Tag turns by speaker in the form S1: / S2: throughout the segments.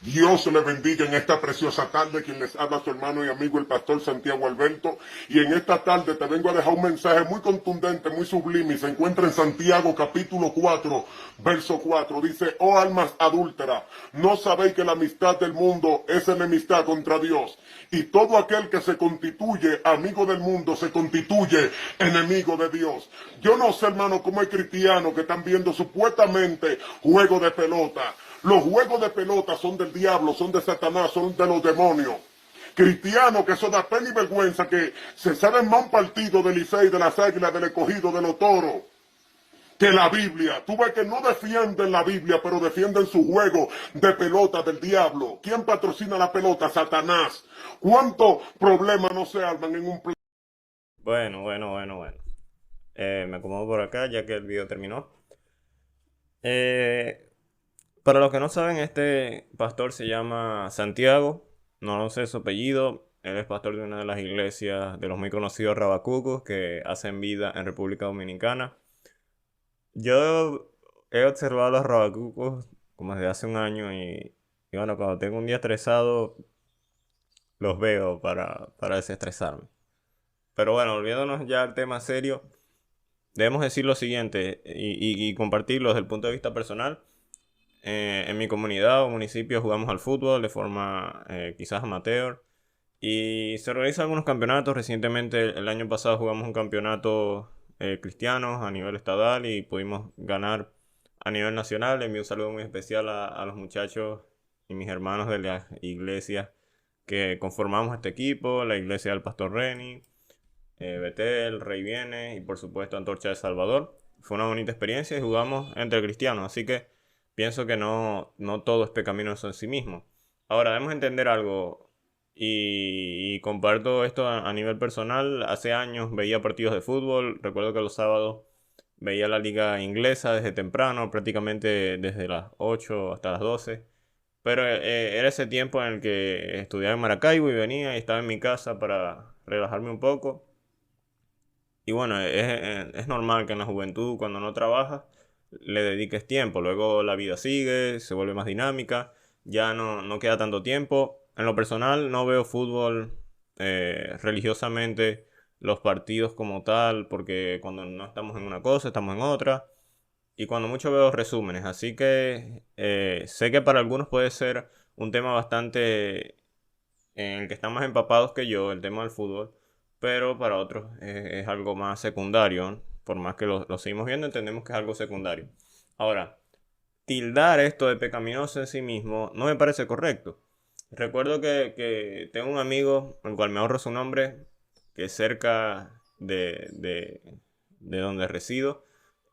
S1: Dios le bendiga en esta preciosa tarde, quien les habla su hermano y amigo el pastor Santiago Alberto. Y en esta tarde te vengo a dejar un mensaje muy contundente, muy sublime. Y se encuentra en Santiago capítulo 4, verso 4. Dice: oh almas adúlteras, ¿no sabéis que la amistad del mundo es enemistad contra Dios? Y todo aquel que se constituye amigo del mundo se constituye enemigo de Dios. Yo no sé, hermano, cómo hay cristianos que están viendo supuestamente juego de pelota. Los juegos de pelota son del diablo, son de Satanás, son de los demonios. Cristianos que eso da pena y vergüenza, que se saben más un partido del Licey, de las Águilas, del Escogido, de los Toros, que la Biblia. Tú ves que no defienden la Biblia, pero defienden su juego de pelota del diablo. ¿Quién patrocina la pelota? Satanás. ¿Cuántos problemas no se arman en un play?
S2: Bueno. Me acomodo por acá ya que el video terminó. Eh, para los que no saben, este pastor se llama Santiago. No sé su apellido. Él es pastor de una de las iglesias de los muy conocidos Rabacucos que hacen vida en República Dominicana. Yo he observado a los Rabacucos como desde hace un año y bueno, cuando tengo un día estresado, los veo para desestresarme. Pero bueno, olvidándonos ya del tema serio. Debemos decir lo siguiente y compartirlo desde el punto de vista personal. En mi comunidad o municipio jugamos al fútbol de forma quizás amateur y se realizan algunos campeonatos. Recientemente, el año pasado, jugamos un campeonato cristiano a nivel estatal y pudimos ganar a nivel nacional. Envío un saludo muy especial a los muchachos y mis hermanos de las iglesias que conformamos este equipo, la iglesia del Pastor Reni, Betel, Rey Viene y por supuesto Antorcha de Salvador. Fue una bonita experiencia y jugamos entre cristianos, así que pienso que no todo es pecaminoso en sí mismo. Ahora, debemos entender algo y comparto esto a nivel personal. Hace años veía partidos de fútbol, recuerdo que los sábados veía la liga inglesa desde temprano, prácticamente desde las 8 hasta las 12. Pero era ese tiempo en el que estudiaba en Maracaibo y venía y estaba en mi casa para relajarme un poco. Y bueno, es normal que en la juventud, cuando no trabajas, le dediques tiempo. Luego la vida sigue, se vuelve más dinámica, ya no queda tanto tiempo. En lo personal, no veo fútbol religiosamente, los partidos como tal, porque cuando no estamos en una cosa, estamos en otra. Y cuando mucho veo resúmenes. Así que sé que para algunos puede ser un tema bastante en el que están más empapados que yo, el tema del fútbol, pero para otros es algo más secundario. Por más que lo seguimos viendo, entendemos que es algo secundario. Ahora, tildar esto de pecaminoso en sí mismo no me parece correcto. Recuerdo que tengo un amigo, el cual me ahorro su nombre, que es cerca de donde resido.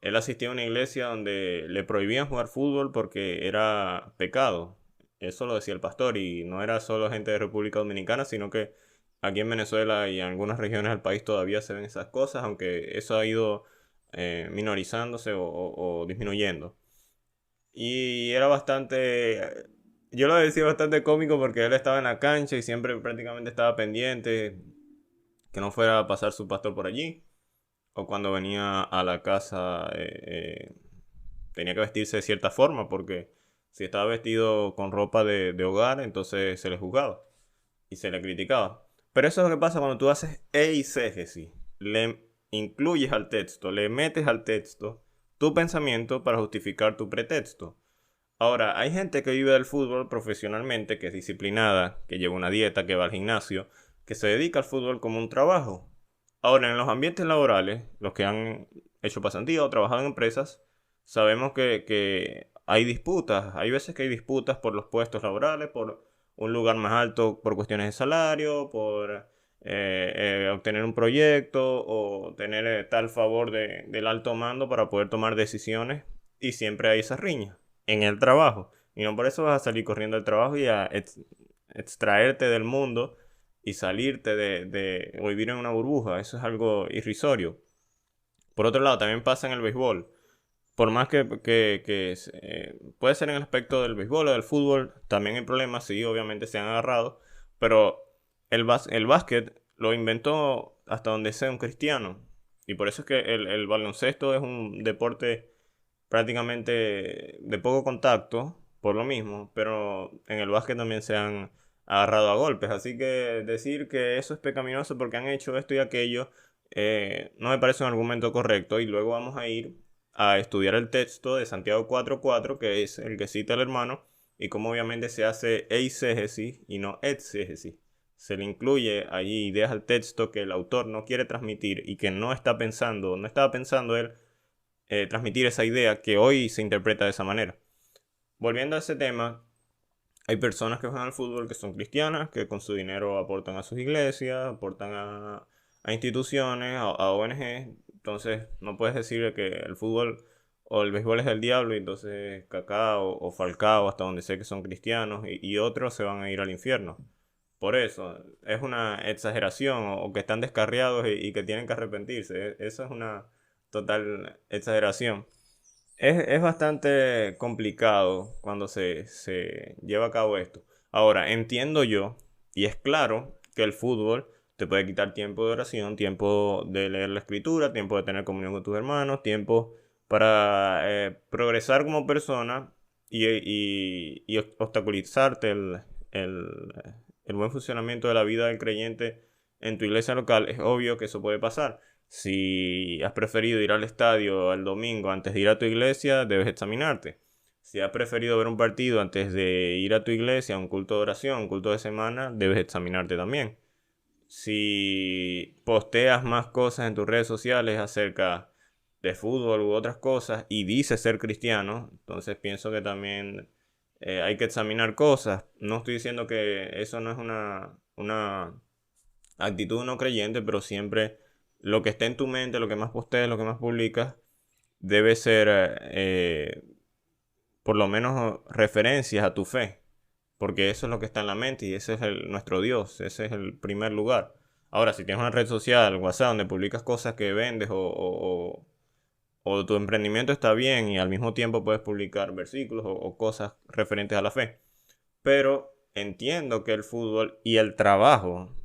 S2: Él asistía a una iglesia donde le prohibían jugar fútbol porque era pecado. Eso lo decía el pastor y no era solo gente de República Dominicana, sino que aquí en Venezuela y en algunas regiones del país todavía se ven esas cosas, aunque eso ha ido minorizándose o disminuyendo. Y era bastante, yo lo decía bastante cómico porque él estaba en la cancha y siempre prácticamente estaba pendiente que no fuera a pasar su pastor por allí. O cuando venía a la casa tenía que vestirse de cierta forma porque si estaba vestido con ropa de hogar, entonces se le juzgaba y se le criticaba. Pero eso es lo que pasa cuando tú haces eisegesis. Le incluyes al texto, le metes al texto tu pensamiento para justificar tu pretexto. Ahora, hay gente que vive del fútbol profesionalmente, que es disciplinada, que lleva una dieta, que va al gimnasio, que se dedica al fútbol como un trabajo. Ahora, en los ambientes laborales, los que han hecho pasantía o trabajado en empresas, sabemos que hay disputas. Hay veces que hay disputas por los puestos laborales, por un lugar más alto por cuestiones de salario, por obtener un proyecto o tener tal favor del alto mando para poder tomar decisiones. Y siempre hay esas riñas en el trabajo. Y no por eso vas a salir corriendo del trabajo y a extraerte del mundo y salirte o vivir en una burbuja. Eso es algo irrisorio. Por otro lado, también pasa en el béisbol. Por más que puede ser en el aspecto del béisbol o del fútbol, también hay problemas, sí, obviamente se han agarrado, pero el básquet lo inventó hasta donde sea un cristiano. Y por eso es que el baloncesto es un deporte prácticamente de poco contacto, por lo mismo, pero en el básquet también se han agarrado a golpes, así que decir que eso es pecaminoso porque han hecho esto y aquello no me parece un argumento correcto y luego vamos a ir a estudiar el texto de Santiago 4:4, que es el que cita el hermano, y cómo obviamente se hace eisegesis y no exégesis. Se le incluye allí ideas al texto que el autor no quiere transmitir y que no estaba pensando él transmitir esa idea que hoy se interpreta de esa manera. Volviendo a ese tema, hay personas que juegan al fútbol que son cristianas, que con su dinero aportan a sus iglesias, aportan a instituciones, a ONG. Entonces, no puedes decir que el fútbol o el béisbol es del diablo y entonces Kaká o Falcao, hasta donde sé que son cristianos, y otros se van a ir al infierno. Por eso, es una exageración o que están descarriados y que tienen que arrepentirse. Eso es una total exageración. Es bastante complicado cuando se lleva a cabo esto. Ahora, entiendo yo, y es claro, que el fútbol te puede quitar tiempo de oración, tiempo de leer la escritura, tiempo de tener comunión con tus hermanos, tiempo para progresar como persona y obstaculizarte el, el buen funcionamiento de la vida del creyente en tu iglesia local. Es obvio que eso puede pasar. Si has preferido ir al estadio el domingo antes de ir a tu iglesia, debes examinarte. Si has preferido ver un partido antes de ir a tu iglesia, un culto de oración, un culto de semana, debes examinarte también. Si posteas más cosas en tus redes sociales acerca de fútbol u otras cosas y dices ser cristiano, entonces pienso que también hay que examinar cosas. No estoy diciendo que eso no es una actitud no creyente, pero siempre lo que esté en tu mente, lo que más postees, lo que más publicas, debe ser por lo menos referencias a tu fe, porque eso es lo que está en la mente y ese es nuestro Dios, ese es el primer lugar. Ahora, si tienes una red social, WhatsApp, donde publicas cosas que vendes o tu emprendimiento está bien y al mismo tiempo puedes publicar versículos o cosas referentes a la fe. Pero entiendo que el fútbol y el trabajo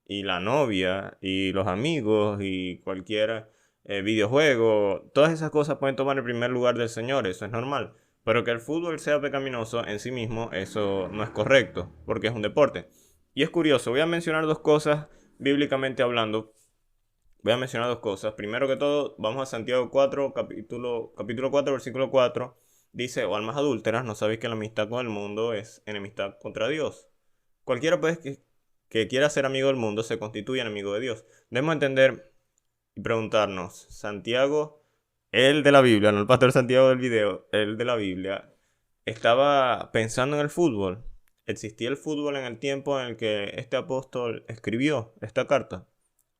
S2: y la novia y los amigos y cualquier videojuego, todas esas cosas pueden tomar el primer lugar del Señor, eso es normal. Pero que el fútbol sea pecaminoso en sí mismo, eso no es correcto, porque es un deporte. Y es curioso, voy a mencionar dos cosas bíblicamente hablando. Voy a mencionar dos cosas. Primero que todo, vamos a Santiago 4, capítulo 4, versículo 4. Dice, o almas adúlteras, ¿no sabéis que la amistad con el mundo es enemistad contra Dios? Cualquiera pues que quiera ser amigo del mundo se constituye enemigo de Dios. Debemos entender y preguntarnos, Santiago, el de la Biblia, no el pastor Santiago del video, el de la Biblia, estaba pensando en el fútbol. ¿Existía el fútbol en el tiempo en el que este apóstol escribió esta carta?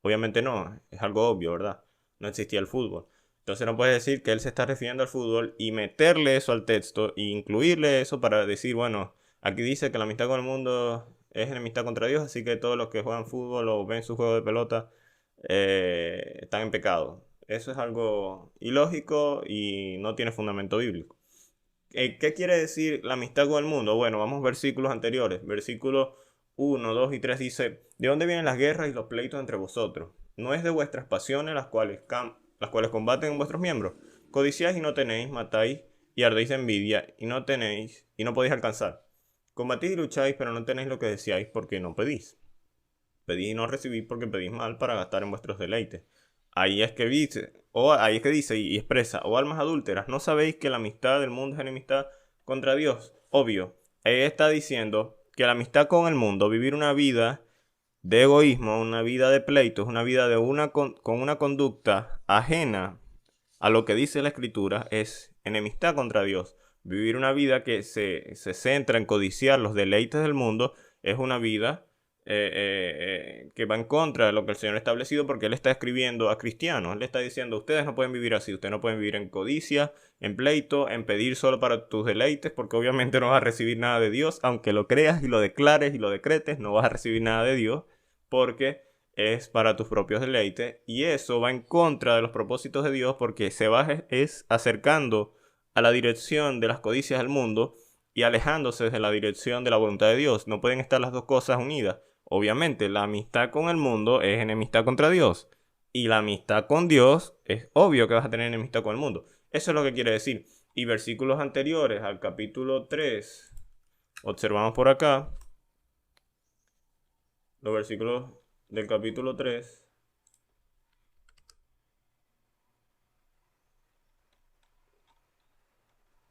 S2: Obviamente no, es algo obvio, ¿verdad? No existía el fútbol. Entonces no puedes decir que él se está refiriendo al fútbol y meterle eso al texto e incluirle eso para decir, bueno, aquí dice que la amistad con el mundo es enemistad contra Dios, así que todos los que juegan fútbol o ven su juego de pelota están en pecado. Eso es algo ilógico y no tiene fundamento bíblico. ¿Qué quiere decir la amistad con el mundo? Bueno, vamos a versículos anteriores. Versículos 1, 2 y 3 dice, ¿de dónde vienen las guerras y los pleitos entre vosotros? ¿No es de vuestras pasiones las cuales combaten en vuestros miembros? Codiciáis y no tenéis, matáis y ardéis de envidia y no tenéis y no podéis alcanzar. Combatís y lucháis, pero no tenéis lo que deseáis porque no pedís. Pedís y no recibís porque pedís mal para gastar en vuestros deleites. Ahí es que dice y expresa, o almas adúlteras, ¿no sabéis que la amistad del mundo es enemistad contra Dios? Obvio, ahí está diciendo que la amistad con el mundo, vivir una vida de egoísmo, una vida de pleitos, una vida con una conducta ajena a lo que dice la Escritura, es enemistad contra Dios. Vivir una vida que se centra en codiciar los deleites del mundo es una vida que va en contra de lo que el Señor ha establecido, porque Él está escribiendo a cristianos. Él está diciendo, ustedes no pueden vivir así, ustedes no pueden vivir en codicia, en pleito, en pedir solo para tus deleites, porque obviamente no vas a recibir nada de Dios, aunque lo creas y lo declares y lo decretes, no vas a recibir nada de Dios, porque es para tus propios deleites, y eso va en contra de los propósitos de Dios, porque se va acercando a la dirección de las codicias del mundo y alejándose de la dirección de la voluntad de Dios. No pueden estar las dos cosas unidas. Obviamente, la amistad con el mundo es enemistad contra Dios. Y la amistad con Dios es obvio que vas a tener enemistad con el mundo. Eso es lo que quiere decir. Y versículos anteriores al capítulo 3, observamos por acá, los versículos del capítulo 3.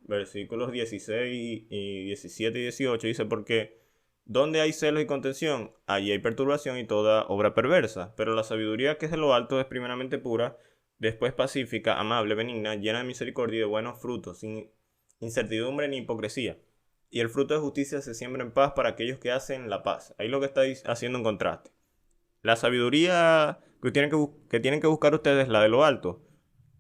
S2: Versículos 16 y 17 y 18 dice: porque donde hay celos y contención, allí hay perturbación y toda obra perversa. Pero la sabiduría que es de lo alto es primeramente pura, después pacífica, amable, benigna, llena de misericordia y de buenos frutos, sin incertidumbre ni hipocresía. Y el fruto de justicia se siembra en paz para aquellos que hacen la paz. Ahí lo que está haciendo un contraste. La sabiduría que tienen que buscar ustedes es la de lo alto.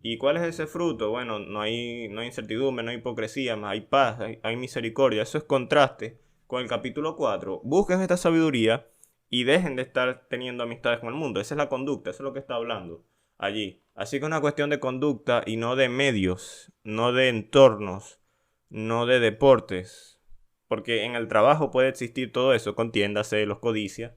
S2: ¿Y cuál es ese fruto? Bueno, no hay incertidumbre, no hay hipocresía, más hay paz, hay misericordia. Eso es contraste con el capítulo 4. Busquen esta sabiduría y dejen de estar teniendo amistades con el mundo. Esa es la conducta, eso es lo que está hablando allí. Así que es una cuestión de conducta y no de medios, no de entornos, no de deportes. Porque en el trabajo puede existir todo eso, contiendas, celos, codicia.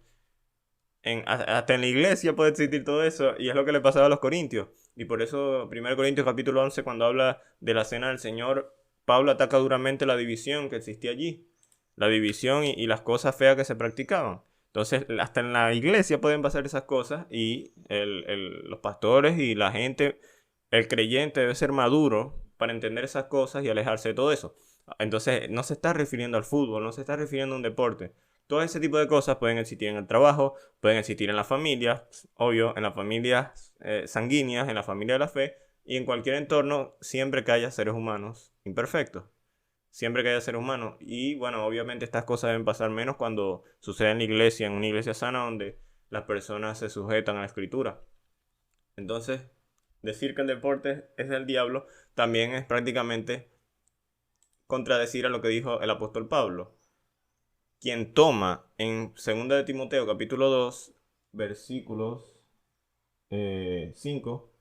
S2: Hasta en la iglesia puede existir todo eso, y es lo que le pasaba a los corintios. Y por eso 1 Corintios capítulo 11, cuando habla de la cena del Señor, Pablo ataca duramente la división que existía allí. La división y las cosas feas que se practicaban. Entonces, hasta en la iglesia pueden pasar esas cosas, y los pastores y la gente, el creyente debe ser maduro para entender esas cosas y alejarse de todo eso. Entonces, no se está refiriendo al fútbol, no se está refiriendo a un deporte. Todo ese tipo de cosas pueden existir en el trabajo, pueden existir en las familias, obvio, en las familias sanguíneas, en la familia de la fe, y en cualquier entorno, siempre que haya seres humanos imperfectos. Siempre que haya seres humanos. Y bueno, obviamente estas cosas deben pasar menos cuando sucede en la iglesia, en una iglesia sana donde las personas se sujetan a la escritura. Entonces, decir que el deporte es del diablo también es prácticamente contradecir a lo que dijo el apóstol Pablo, quien toma en 2 de Timoteo capítulo 2 versículos 5.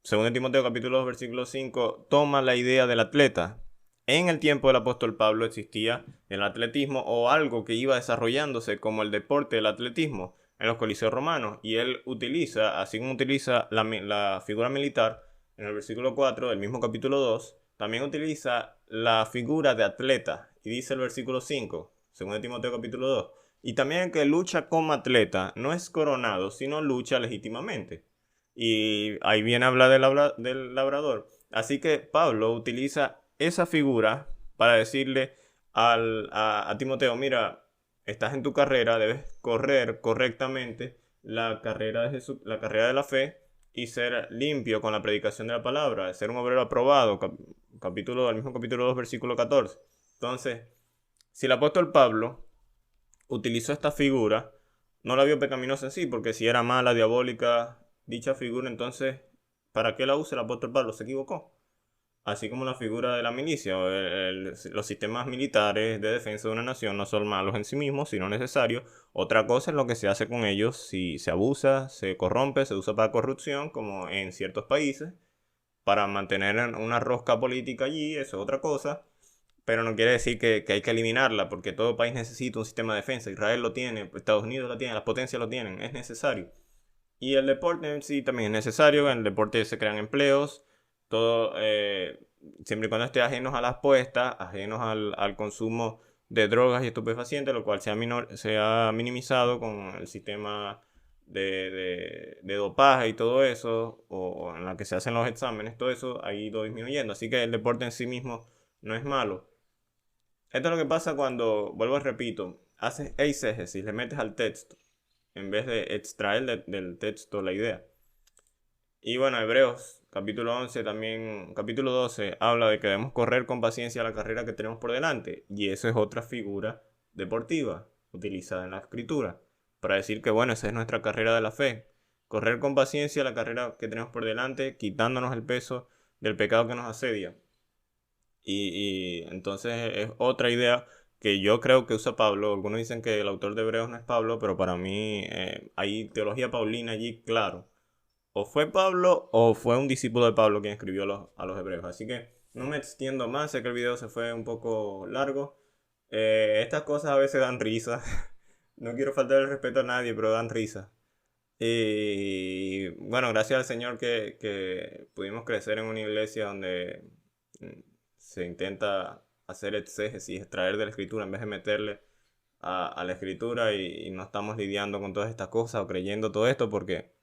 S2: 2 de Timoteo capítulo 2 versículo 5 toma la idea del atleta. En el tiempo del apóstol Pablo existía el atletismo, o algo que iba desarrollándose como el deporte del atletismo en los coliseos romanos, y él utiliza, así como utiliza la figura militar en el versículo 4 del mismo capítulo 2, también utiliza la figura de atleta, y dice el versículo 5, 2 de Timoteo capítulo 2, y también el que lucha como atleta no es coronado, sino lucha legítimamente. Y ahí viene a hablar del labrador. Así que Pablo utiliza esa figura para decirle a Timoteo: mira, estás en tu carrera, debes correr correctamente la carrera de Jesús, la carrera de la fe, y ser limpio con la predicación de la palabra, ser un obrero aprobado, el mismo capítulo 2, versículo 14. Entonces, si el apóstol Pablo utilizó esta figura, no la vio pecaminosa en sí, porque si era mala, diabólica, dicha figura, entonces, ¿para qué la usa el apóstol Pablo? Se equivocó. Así como la figura de la milicia, o los sistemas militares de defensa de una nación no son malos en sí mismos, sino necesarios. Otra cosa es lo que se hace con ellos si se abusa, se corrompe, se usa para corrupción, como en ciertos países, para mantener una rosca política allí. Eso es otra cosa. Pero no quiere decir que hay que eliminarla, porque todo país necesita un sistema de defensa. Israel lo tiene, Estados Unidos lo tiene, las potencias lo tienen, es necesario. Y el deporte en sí también es necesario. En el deporte se crean empleos, todo, siempre y cuando esté ajenos a las apuestas, ajenos al consumo de drogas y estupefacientes, lo cual se ha minimizado con el sistema de dopaje y todo eso, o en la que se hacen los exámenes, todo eso ha ido disminuyendo. Así que el deporte en sí mismo no es malo. Esto es lo que pasa cuando, vuelvo y repito, haces eisegesis, le metes al texto, en vez de extraer del texto la idea. Y bueno, Hebreos, capítulo 11, también, capítulo 12, habla de que debemos correr con paciencia la carrera que tenemos por delante. Y eso es otra figura deportiva utilizada en la escritura, para decir que bueno, esa es nuestra carrera de la fe. Correr con paciencia la carrera que tenemos por delante, quitándonos el peso del pecado que nos asedia. Y entonces es otra idea que yo creo que usa Pablo. Algunos dicen que el autor de Hebreos no es Pablo, pero para mí hay teología paulina allí, claro. O fue Pablo o fue un discípulo de Pablo quien escribió a los Hebreos. Así que no me extiendo más, sé que el video se fue un poco largo. Estas cosas a veces dan risa. No quiero faltar el respeto a nadie, pero dan risa. Y bueno, gracias al Señor que pudimos crecer en una iglesia donde se intenta hacer exégesis, extraer de la escritura en vez de meterle a la escritura y no estamos lidiando con todas estas cosas o creyendo todo esto porque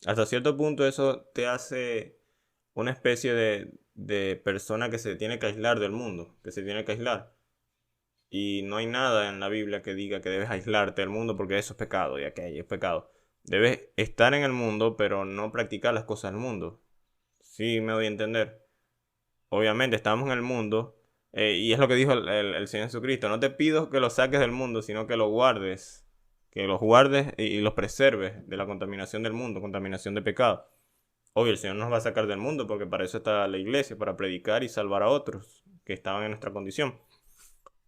S2: hasta cierto punto eso te hace una especie de persona que se tiene que aislar del mundo, que se tiene que aislar. Y no hay nada en la Biblia que diga que debes aislarte del mundo porque eso es pecado y aquello es pecado. Debes estar en el mundo, pero no practicar las cosas del mundo. Sí, me doy a entender. Obviamente estamos en el mundo, y es lo que dijo el Señor Jesucristo. No te pido que los saques del mundo, sino que los guardes. Que los guardes y los preserves de la contaminación del mundo, contaminación de pecado. Obvio, el Señor nos va a sacar del mundo porque para eso está la iglesia, para predicar y salvar a otros que estaban en nuestra condición.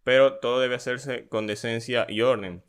S2: Pero todo debe hacerse con decencia y orden.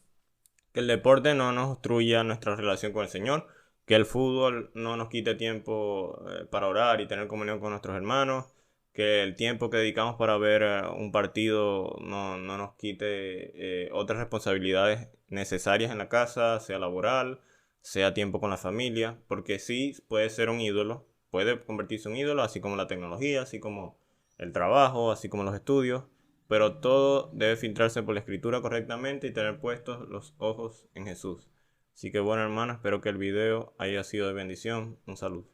S2: Que el deporte no nos obstruya nuestra relación con el Señor. Que el fútbol no nos quite tiempo para orar y tener comunión con nuestros hermanos. Que el tiempo que dedicamos para ver un partido no nos quite otras responsabilidades necesarias en la casa, sea laboral, sea tiempo con la familia. Porque sí puede ser un ídolo, puede convertirse en un ídolo, así como la tecnología, así como el trabajo, así como los estudios. Pero todo debe filtrarse por la escritura correctamente y tener puestos los ojos en Jesús. Así que bueno, hermano, espero que el video haya sido de bendición. Un saludo.